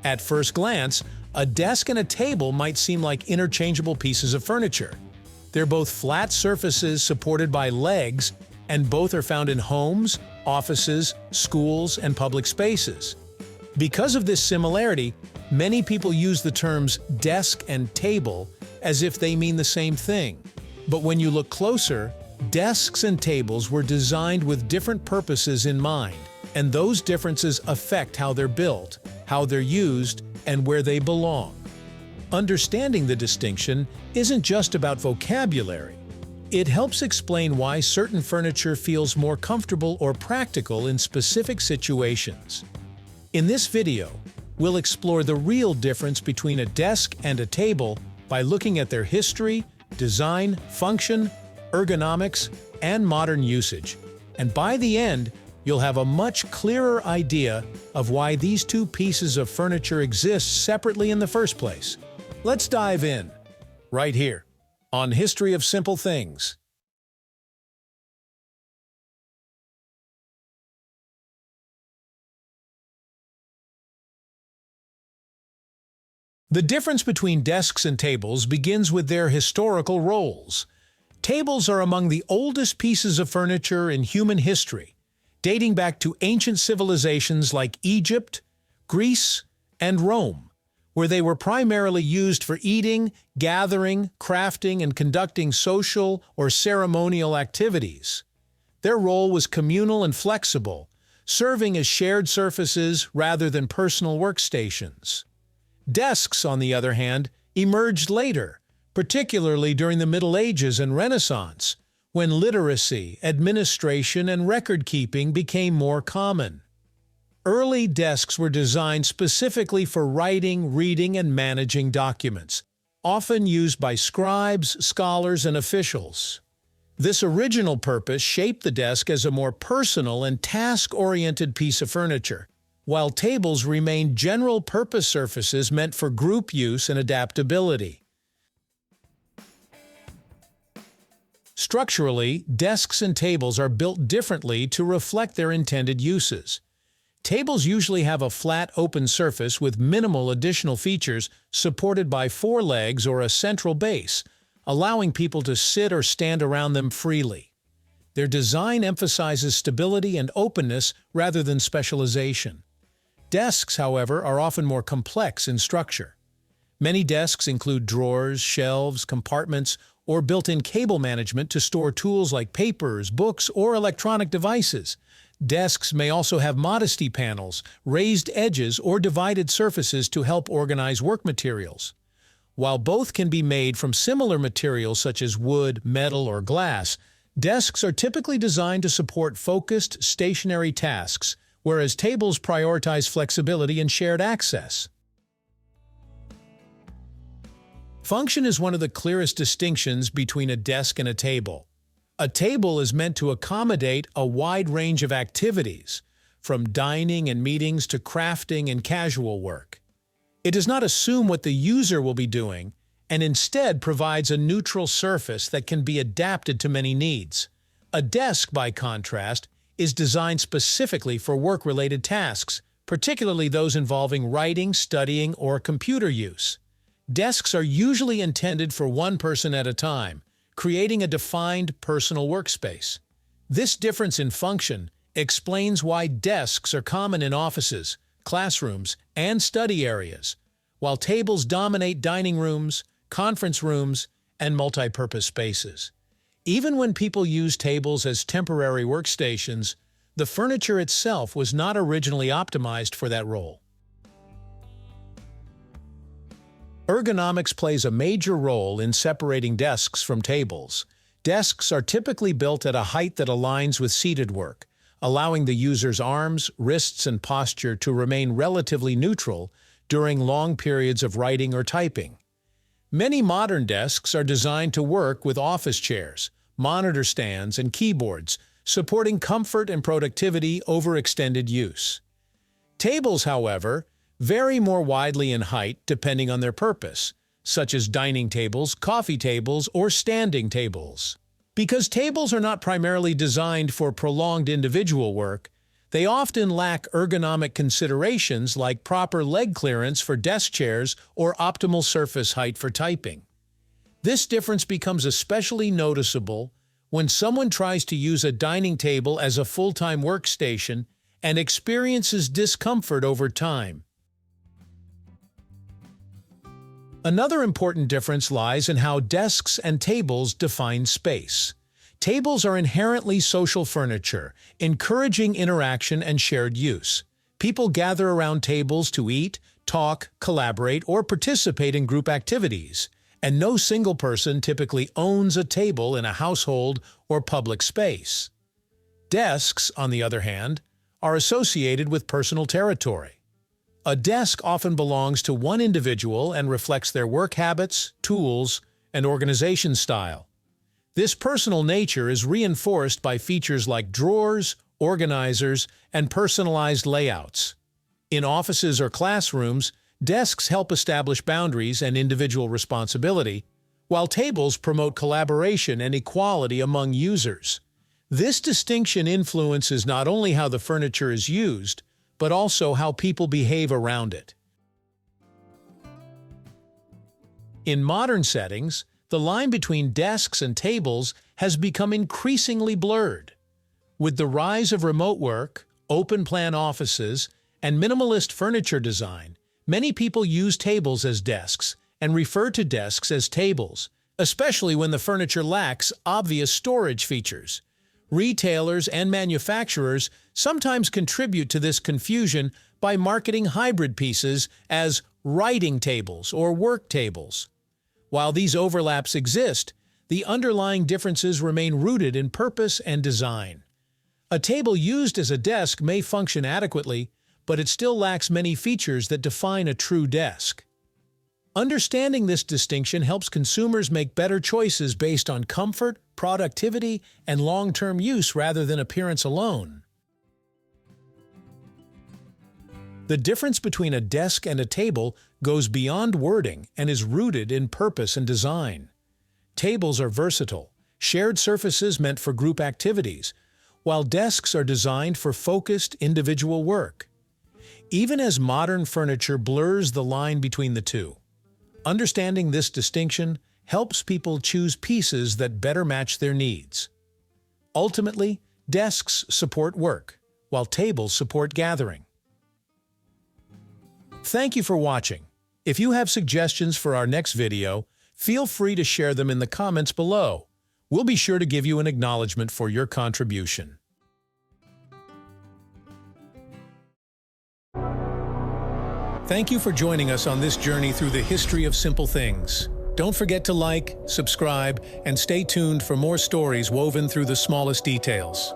At first glance, a desk and a table might seem like interchangeable pieces of furniture. They're both flat surfaces supported by legs, and both are found in homes, offices, schools, and public spaces. Because of this similarity, many people use the terms desk and table as if they mean the same thing. But when you look closer, desks and tables were designed with different purposes in mind, and those differences affect how they're built, how they're used, and where they belong. Understanding the distinction isn't just about vocabulary. It helps explain why certain furniture feels more comfortable or practical in specific situations. In this video, we'll explore the real difference between a desk and a table by looking at their history, design, function, ergonomics, and modern usage. And by the end, you'll have a much clearer idea of why these two pieces of furniture exist separately in the first place. Let's dive in, right here, on History of Simple Things. The difference between desks and tables begins with their historical roles. Tables are among the oldest pieces of furniture in human history, dating back to ancient civilizations like Egypt, Greece, and Rome, where they were primarily used for eating, gathering, crafting, and conducting social or ceremonial activities. Their role was communal and flexible, serving as shared surfaces rather than personal workstations. Desks, on the other hand, emerged later, particularly during the Middle Ages and Renaissance, when literacy, administration, and record-keeping became more common. Early desks were designed specifically for writing, reading, and managing documents, often used by scribes, scholars, and officials. This original purpose shaped the desk as a more personal and task-oriented piece of furniture, while tables remained general-purpose surfaces meant for group use and adaptability. Structurally, desks and tables are built differently to reflect their intended uses. Tables usually have a flat, open surface with minimal additional features supported by four legs or a central base, allowing people to sit or stand around them freely. Their design emphasizes stability and openness rather than specialization. Desks, however, are often more complex in structure. Many desks include drawers, shelves, compartments, or built-in cable management to store tools like papers, books, or electronic devices. Desks may also have modesty panels, raised edges, or divided surfaces to help organize work materials. While both can be made from similar materials such as wood, metal, or glass, desks are typically designed to support focused, stationary tasks, whereas tables prioritize flexibility and shared access. Function is one of the clearest distinctions between a desk and a table. A table is meant to accommodate a wide range of activities, from dining and meetings to crafting and casual work. It does not assume what the user will be doing, and instead provides a neutral surface that can be adapted to many needs. A desk, by contrast, is designed specifically for work-related tasks, particularly those involving writing, studying, or computer use. Desks are usually intended for one person at a time, creating a defined personal workspace. This difference in function explains why desks are common in offices, classrooms, and study areas, while tables dominate dining rooms, conference rooms, and multi-purpose spaces. Even when people use tables as temporary workstations, the furniture itself was not originally optimized for that role. Ergonomics plays a major role in separating desks from tables. Desks are typically built at a height that aligns with seated work, allowing the user's arms, wrists, and posture to remain relatively neutral during long periods of writing or typing. Many modern desks are designed to work with office chairs, monitor stands, and keyboards, supporting comfort and productivity over extended use. Tables, however, vary more widely in height depending on their purpose, such as dining tables, coffee tables, or standing tables. Because tables are not primarily designed for prolonged individual work, They often lack ergonomic considerations like proper leg clearance for desk chairs or optimal surface height for typing. This difference becomes especially noticeable when someone tries to use a dining table as a full-time workstation and experiences discomfort over time. Another important difference lies in how desks and tables define space. Tables are inherently social furniture, encouraging interaction and shared use. People gather around tables to eat, talk, collaborate, or participate in group activities, and no single person typically owns a table in a household or public space. Desks, on the other hand, are associated with personal territory. A desk often belongs to one individual and reflects their work habits, tools, and organization style. This personal nature is reinforced by features like drawers, organizers, and personalized layouts. In offices or classrooms, desks help establish boundaries and individual responsibility, while tables promote collaboration and equality among users. This distinction influences not only how the furniture is used, but also how people behave around it. In modern settings, the line between desks and tables has become increasingly blurred. With the rise of remote work, open-plan offices, and minimalist furniture design, many people use tables as desks and refer to desks as tables, especially when the furniture lacks obvious storage features. Retailers and manufacturers sometimes contribute to this confusion by marketing hybrid pieces as writing tables or work tables. While these overlaps exist, the underlying differences remain rooted in purpose and design. A table used as a desk may function adequately, but it still lacks many features that define a true desk. Understanding this distinction helps consumers make better choices based on comfort, productivity, and long-term use rather than appearance alone. The difference between a desk and a table goes beyond wording and is rooted in purpose and design. Tables are versatile, shared surfaces meant for group activities, while desks are designed for focused individual work. Even as modern furniture blurs the line between the two, understanding this distinction helps people choose pieces that better match their needs. Ultimately, desks support work, while tables support gathering. Thank you for watching. If you have suggestions for our next video, feel free to share them in the comments below. We'll be sure to give you an acknowledgement for your contribution. Thank you for joining us on this journey through the history of simple things. Don't forget to like, subscribe, and stay tuned for more stories woven through the smallest details.